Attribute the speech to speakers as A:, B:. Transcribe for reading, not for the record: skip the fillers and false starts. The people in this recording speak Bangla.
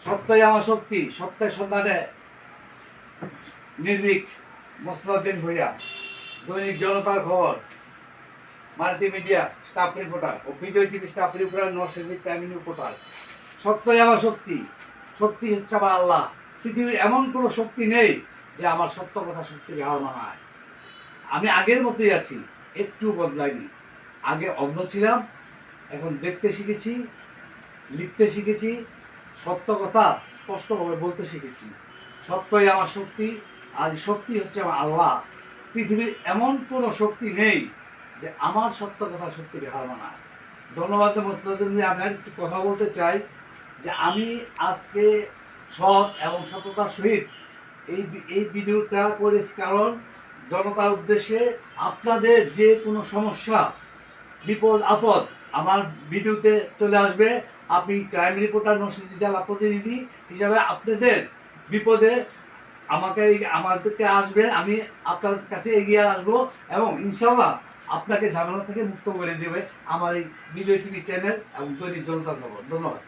A: সত্যই আমার শক্তি, সত্যের সন্ধানে নির্ভীক মোসলাউদ্দিন ভূঁইয়া, দৈনিক জনতার খবর, মাল্টিমিডিয়া স্টাফ রিপোর্টার ও Bijoy TV staff reporter, Narsingdi crime reporter. সত্যই আমার শক্তি, শক্তি হচ্ছে আমার আল্লাহ। পৃথিবীর এমন কোনো শক্তি নেই যে আমার সত্য কথা সত্যিকে হার মানায়। আমি আগের মতোই আছি, একটু বদলাইনি। আগে অন্ধ ছিলাম, এখন দেখতে শিখেছি, লিখতে শিখেছি, সত্য কথা স্পষ্টভাবে বলতে শিখেছি। সত্যই আমার শক্তি, আর শক্তি হচ্ছে আমার আল্লাহ। পৃথিবীর এমন কোনো শক্তি নেই যে আমার সত্য কথা সত্যিকে হার মানায়। ধন্যবাদ মোসলাউদ্দিন ভাই। আমি একটু কথা বলতে চাই যে আমি আজকে সৎ এবং সততার সহিত এই ভিডিওটা করেছি, কারণ জনতার উদ্দেশ্যে আপনাদের যে কোনো সমস্যা, বিপদ আপদ আমার ভিডিওতে চলে আসবে। আপনি ক্রাইম রিপোর্টার নরসিংদী জেলা প্রতিনিধি হিসাবে আপনাদের বিপদে আমাদেরকে আসবেন, আমি আপনার কাছে এগিয়ে আসবো এবং ইনশাল্লাহ আপনাকে ঝামেলা থেকে মুক্ত করে দেবে আমার এই বিজয় টিভি চ্যানেল এবং দৈনিক জনতার খবর। ধন্যবাদ।